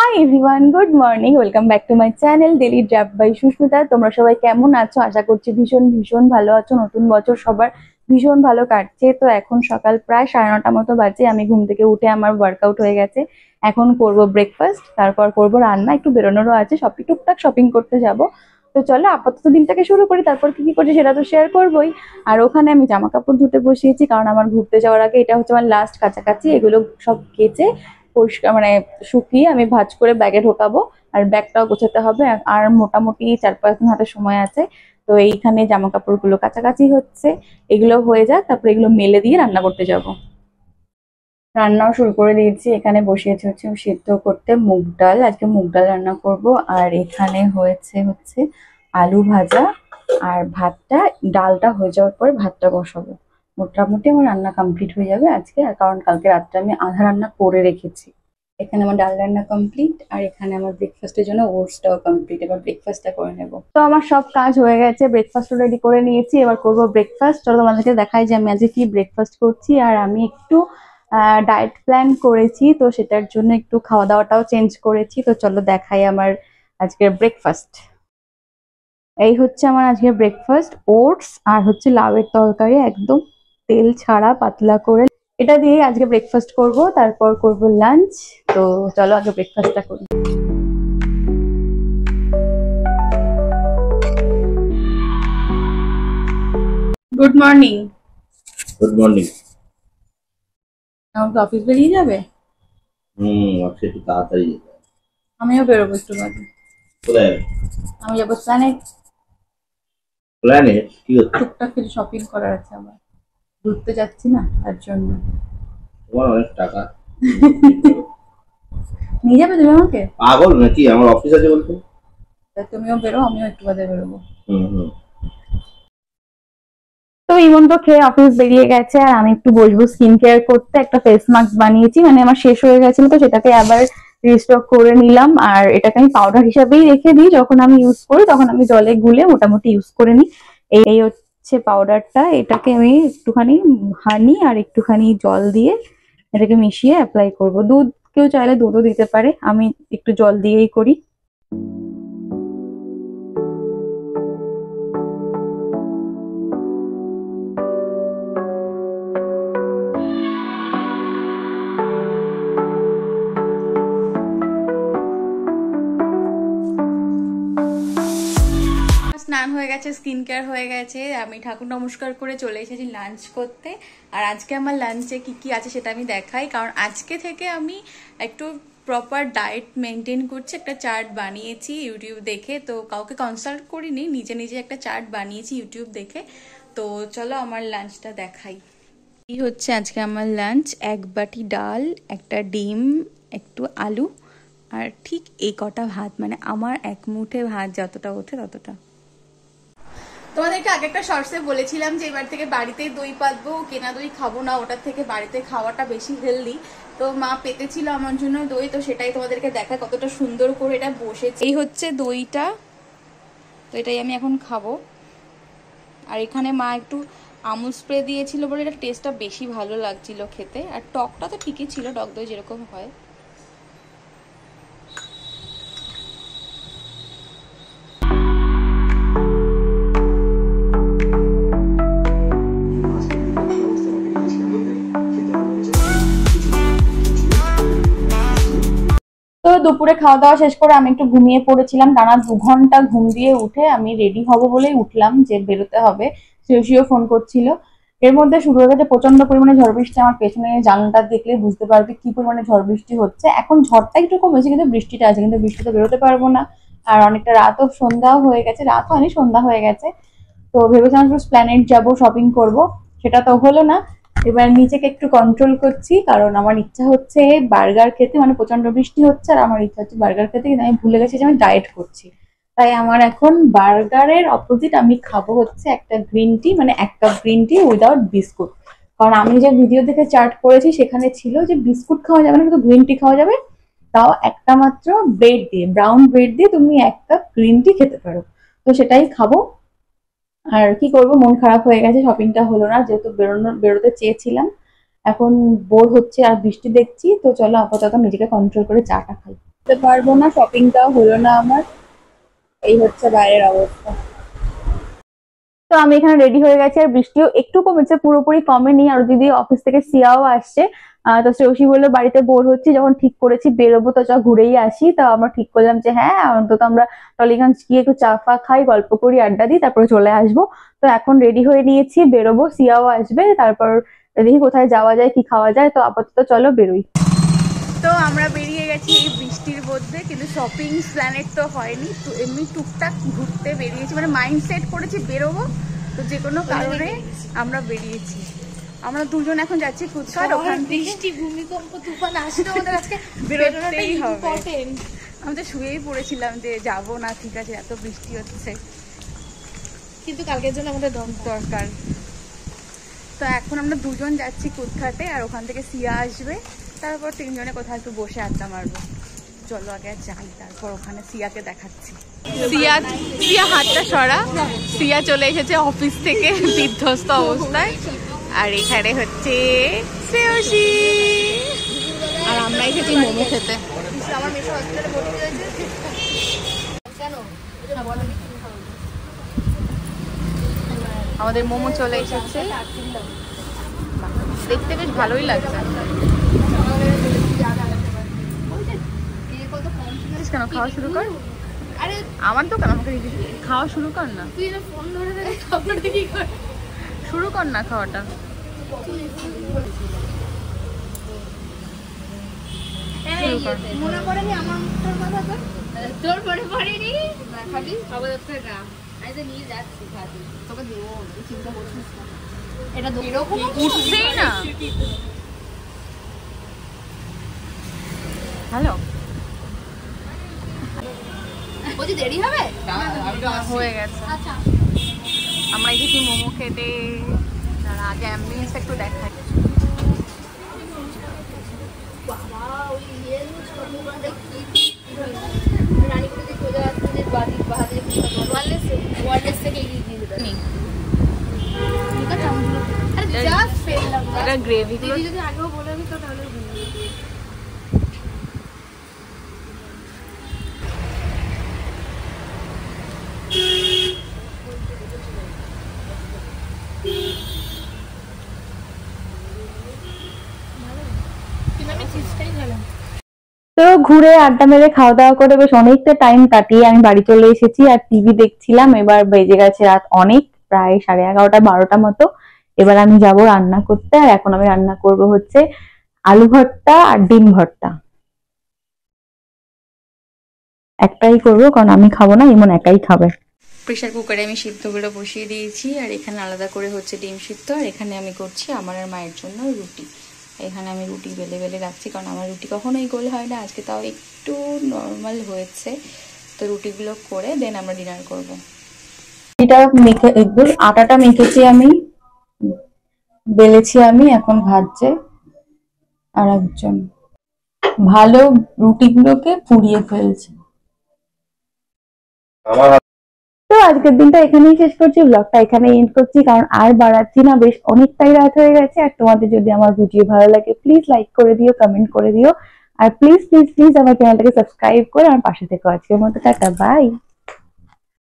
High everyone, good morning, welcome back to my channel daily draft by Susmita. তোমরা সবাই কেমন আছো? আশা করছি ভীষণ ভীষণ ভালো আছো। নতুন বছর সবার ভীষণ ভালো কাটছে। তো এখন সকাল প্রায় 9:30 মতো বাজে। আমি ঘুম থেকে উঠে আমার ওয়ার্কআউট হয়ে গেছে। এখন করব ব্রেকফাস্ট, তারপর করব রান্না, একটু বেরোনোরও আছে, টুকটাক শপিং করতে যাব। তো চলো আপাতত দিনটাকে শুরু করি, তারপর কি কি করছি সেটা তো শেয়ার করবোই। আর ওখানে আমি জামা কাপড় ধুতে বসিয়েছি, কারণ আমার ঘুরতে যাওয়ার আগে এটা হচ্ছে আমার লাস্ট কাছাকাছি। এগুলো সব কেচে পরিষ্কার মানে শুকিয়ে আমি ভাঁজ করে ব্যাগে ঢোকাবো। আর ব্যাগটাও গোছাতে হবে। আর মোটামুটি 4-5 দিন হাতে সময় আছে। তো এইখানে জামা কাপড়গুলো কাছাকাছি হচ্ছে, এগুলো হয়ে যাক, তারপরে এগুলো মেলে দিয়ে রান্না করতে যাব। রান্নাও শুরু করে দিয়েছি। এখানে বসিয়েছি হচ্ছে সিদ্ধ করতে মুগ ডাল। আজকে মুগ ডাল রান্না করব। আর এখানে হচ্ছে আলু ভাজা। আর ভাতটা, ডালটা হয়ে যাওয়ার পরে ভাতটা বসাবো। মোটামুটি আমার রান্না কমপ্লিট হয়ে যাবে আজকে। আর কারণ কালকে রাত্রে আমি আধা রান্না করে রেখেছি। এখানে আমার ডাল রান্না কমপ্লিট, আর এখানে আমার ব্রেকফাস্টের জন্য ওটসটাও কমপ্লিট। এবার ব্রেকফাস্টটা করে নেব। তো আমার সব কাজ হয়ে গেছে, ব্রেকফাস্ট রেডি করে নিয়েছি। এবার করব ব্রেকফাস্ট। চলো তোমাদেরকে দেখাই যে আমি আজকে কি ব্রেকফাস্ট করছি। আর আমি একটু ডায়েট প্ল্যান করেছি, তো সেটার জন্য একটু খাওয়া দাওয়াটাও চেঞ্জ করেছি। তো চলো দেখাই আমার আজকের ব্রেকফাস্ট। এই হচ্ছে আমার আজকের ব্রেকফাস্ট, ওটস আর হচ্ছে লাউয়ের তরকারি, একদম তেল ছাড়া পাতলা করে। এটা দিয়ে আজকে ব্রেকফাস্ট করব, তারপর করব লাঞ্চ। তো চলো আগে ব্রেকফাস্টটা করি। Good morning. Good morning. আমাকে অফিস বেরিয়ে যাবে? আজকে একটু তাড়াতাড়ি যেতে হবে। আমিও বেরোবো একটু বাদে। কোথায়? আমি যাবো প্ল্যানে। প্ল্যানে কি হচ্ছে? টুকটাক কিছু শপিং করার আছে আমার, ঘুরতে যাচ্ছি না তার জন্য। তোমার অনেক টাকা। নিয়ে যাবে তুমি আমাকে? পাগল নাকি? আমার অফিস আছে বলতে। তুমিও বেরো, আমিও একটু বাদে বেরোবো। হুম। তো ইমন তো খেয়ে অফিস বেরিয়ে গেছে, আর আমি একটু বসবো স্কিন কেয়ার করতে। একটা ফেস মাস্ক বানিয়েছি, মানে আমার শেষ হয়ে গেছিল, তো সেটাকে আবার রিস্টক করে নিলাম। আর এটাকে আমি পাউডার হিসাবেই রেখে দিই, যখন আমি ইউজ করি তখন আমি জলে গুলে মোটামুটি ইউজ করে নিই। এই হচ্ছে পাউডারটা। এটাকে আমি একটুখানি হানি আর একটুখানি জল দিয়ে এটাকে মিশিয়ে অ্যাপ্লাই করব। দুধ, কেউ চাইলে দুধও দিতে পারে, আমি একটু জল দিয়েই করি। স্নান হয়ে গেছে, স্কিন কেয়ার হয়ে গেছে, আমি ঠাকুর নমস্কার করে চলে এসেছি লাঞ্চ করতে। আর আজকে আমার লাঞ্চে কি কি আছে সেটা আমি দেখাই, কারণ আজকে থেকে আমি একটু প্রপার ডায়েট মেনটেন করছি। একটা চার্ট বানিয়েছি ইউটিউব দেখে, তো কাউকে কনসাল্ট করিনি, নিজে নিজে একটা চার্ট বানিয়েছি ইউটিউব দেখে। তো চলো আমার লাঞ্চটা দেখাই। এই হচ্ছে আজকে আমার লাঞ্চ, 1 বাটি ডাল, একটা ডিম, একটু আলু, আর ঠিক এই কটা ভাত, মানে আমার এক মুঠে ভাত যতটা ওঠে ততটা। তোমাদেরকে আগে একটা শর্টসে বলেছিলাম যে এবার থেকে বাড়িতেই দই পাতবো, কেনা দই খাবো না, ওটার থেকে বাড়িতে খাওয়াটা বেশি হেলদি। তো মা পেতেছিল আমার জন্য দই, তো সেটাই তোমাদেরকে দেখা কতটা সুন্দর করে এটা বসেছে। এই হচ্ছে দইটা, তো এটাই আমি এখন খাবো। আর এখানে মা একটু আমুল স্প্রে দিয়েছিল বলে এটা টেস্টটা বেশি ভালো লাগছিল খেতে। আর টকটা তো ঠিকই ছিল, টক দই যেরকম হয়। তো দুপুরে খাওয়া দাওয়া শেষ করে আমি একটু ঘুমিয়ে পড়েছিলাম। টানা 2 ঘন্টা ঘুম দিয়ে উঠে আমি রেডি হব বলেই উঠলাম যে বেরোতে হবে। শ্রেয়সীও ফোন করছিল। এর মধ্যে শুরু হয়ে গেছে প্রচন্ড পরিমাণে ঝড় বৃষ্টি। আমার পেছনে জানলাটা দেখলে বুঝতে পারবে কি পরিমাণে ঝড় বৃষ্টি হচ্ছে। এখন ঝড়টা একটু কমেছে, কিন্তু বৃষ্টিটা আছে, কিন্তু বৃষ্টিতে বেরোতে পারবো না। আর অনেকটা রাতও, সন্ধ্যাও হয়ে গেছে, রাত হয়নি সন্ধ্যা হয়ে গেছে। তো ভেবেছিলাম একটু প্ল্যানেট যাবো, শপিং করব, সেটা তো হলো না। এবার নিজেকে একটু কন্ট্রোল করছি, কারণ আমার ইচ্ছা হচ্ছে বার্গার খেতে। মানে প্রচন্ড বৃষ্টি হচ্ছে আর আমার ইচ্ছা হচ্ছে বার্গার খেতে, কিন্তু আমি ভুলে গেছি যে আমি ডায়েট করছি। তাই আমার এখন বার্গারের অপোজিট আমি খাবো হচ্ছে একটা গ্রিন টি, মানে 1 cup green tea without biscuit. কারণ আমি যে ভিডিও দেখে চার্ট করেছি সেখানে ছিল যে বিস্কুট খাওয়া যাবে না, কিন্তু গ্রিন টি খাওয়া যাবে, তাও একটা মাত্র ব্রেড দিয়ে, ব্রাউন ব্রেড দিয়ে তুমি 1 কাপ গ্রিন টি খেতে পারো। তো সেটাই খাবো। আর কি করব, মন খারাপ হয়ে গেছে, শপিংটা হলো না, যেহেতু বেরোতে চেয়েছিলাম। এখন বোর হচ্ছে আর বৃষ্টি দেখছি। তো চলো আপাতত নিজেকে কন্ট্রোল করে চাটা খাই। করতে পারবো না, শপিংটাও হলো না আমার। এই হচ্ছে বাইরের অবস্থা। তো আমি এখানে রেডি হয়ে গেছি, আর বৃষ্টিও একটু কমেছে, পুরোপুরি কমেনি। আর দিদি অফিস থেকে সিয়াও আসছে। তো শ্রেয়সী বললো বাড়িতে বোর হচ্ছি, যখন ঠিক করেছি বেরোবো তো চ ঘুরেই আসি। তো আমরা ঠিক করলাম যে হ্যাঁ অন্তত আমরা টলিগঞ্জ গিয়ে একটু চা ফা খাই, গল্প করি, আড্ডা দিই, তারপরে চলে আসবো। তো এখন রেডি হয়ে নিয়েছি, বেরোবো, সিয়াও আসবে, তারপর দেখি কোথায় যাওয়া যায়, কি খাওয়া যায়। তো আপাতত চলো বেরোই। তো আমরা বেরিয়ে গেছি এই বৃষ্টির মধ্যে, কিন্তু শপিং প্ল্যানেট তো হয়নি, তো এমনি টুকটাক ঘুরতে বেরিয়েছি, মানে মাইন্ড সেট করেছি বেরোবো, তো যে কোনো কারণে আমরা বেরিয়েছি। আমরা দুজন এখন যাচ্ছি ফুচকার ওখান। বৃষ্টি ভূমিকম্প তুফান আসলে আমাদের আজকে বেরোতেই হবে। ইম্পর্টেন্ট। আমি তো শুয়েই পড়েছিলাম যে যাবো না, ঠিক আছে এত বৃষ্টি হচ্ছে, কিন্তু কালকের জন্য আমাদের দরকার। তো এখন আমরা দুজন যাচ্ছি কুদঘাটে, আর ওখান থেকে সিয়া আসবে, তারপর তিনজনে কোথাও একটু বসে আড্ডা মারবো। চলো আগে যাই, তারপর ওখানে সিয়াকে দেখাচ্ছি। সিয়া হাতটা সরা। সিয়া চলে এসেছে অফিস থেকে বিধ্বস্ত অবস্থায়, আর এখানে হচ্ছে শ্রেয়সী, আর আমরা এসেছি মোমো খেতে। আমার মেশো হসপিটালে ভর্তি হয়েছে। কেন? আমাদের মোমো চলে এসেছে, দেখতে বেশ ভালোই লাগছে। কেন খাওয়া শুরু কর? আরে আমার দোকান, আমাকে খাওয়া শুরু কর না, তুই না ফোন ধরে ধরে খাবারটা কি কর? শুরু কর না খাওয়াটা। মনে পড়েনি আমার মুখটার কথা তো? তোর মনে পড়েনি? খাবি? আপাতত না। আমি তো নিয়ে যাচ্ছি খাবি। তোকে দেবো, তুই চিন্তা করছিস না। এটা তো এরকম উঠছেই না। হ্যালো, বলছি দেরি হবে? হয়ে গেছে। আচ্ছা। আমরা এসেছি মোমো খেতে, তার আগে অ্যাম্বিয়েন্সটা একটু দেখাই। বাবা ওই ইয়ে ছোটবেলা দেখি রানীপুর থেকে চলে আসছে যে বাহাদুর ওয়ারলেস থেকে এগিয়ে দিয়ে দেবে। ঠিক আছে আমগুলো আরে জাস্ট ফেললাম। এটা গ্রেভি গুলো দিদি যদি আগেও বলে দিত তাহলে তো ঘুরে আড্ডা মেরে খাওয়া দাওয়া করে বেশ অনেকটা টাইম কাটিয়ে আমি বাড়ি চলে এসেছি, আর টিভি দেখছিলাম। এবার বেজে গেছে রাত অনেক, প্রায় 11:30 12টা মতো। এবার আমি যাব রান্না করতে, আর এখন আমি রান্না করব হচ্ছে আলু ভর্তা আর ডিম ভর্তা। একটাই করবো, কারণ আমি খাবো না, ইমন একাই খাবে। প্রেসার কুকারে আমি সিদ্ধগুলো বসিয়ে দিয়েছি, আর এখানে আলাদা করে হচ্ছে ডিম সিদ্ধ, আর এখানে আমি করছি আমার আর মায়ের জন্য রুটি। এখানে আমি রুটি বেলে বেলে রাখছি, কারণ আমার রুটি কখনোই গোল হয় না, আজকে তাও একটু নর্মাল হয়েছে। তো রুটিগুলো করে দেন আমরা ডিনার করব। এটা মেখে একদম আটাটা মেখেছি আমি, বেলেছি আমি, এখন ভাজছে আর একজন ভালো রুটিগুলোকে পুড়িয়ে ফেলছে। তো আজকের দিনটা এখানেই শেষ করছি, ব্লগটা এখানেই এন্ড করছি, কারণ আর বাড়াচ্ছি না, বেশ অনেকটাই রাত হয়ে গেছে। আর তোমাদের যদি আমার ভিডিও ভালো লাগে প্লিজ লাইক করে দিও, কমেন্ট করে দিও, আর প্লিজ প্লিজ প্লিজ আমার চ্যানেলটাকে সাবস্ক্রাইব করে আমার পাশে থেকো। আজকের মতো টাটা, বাই।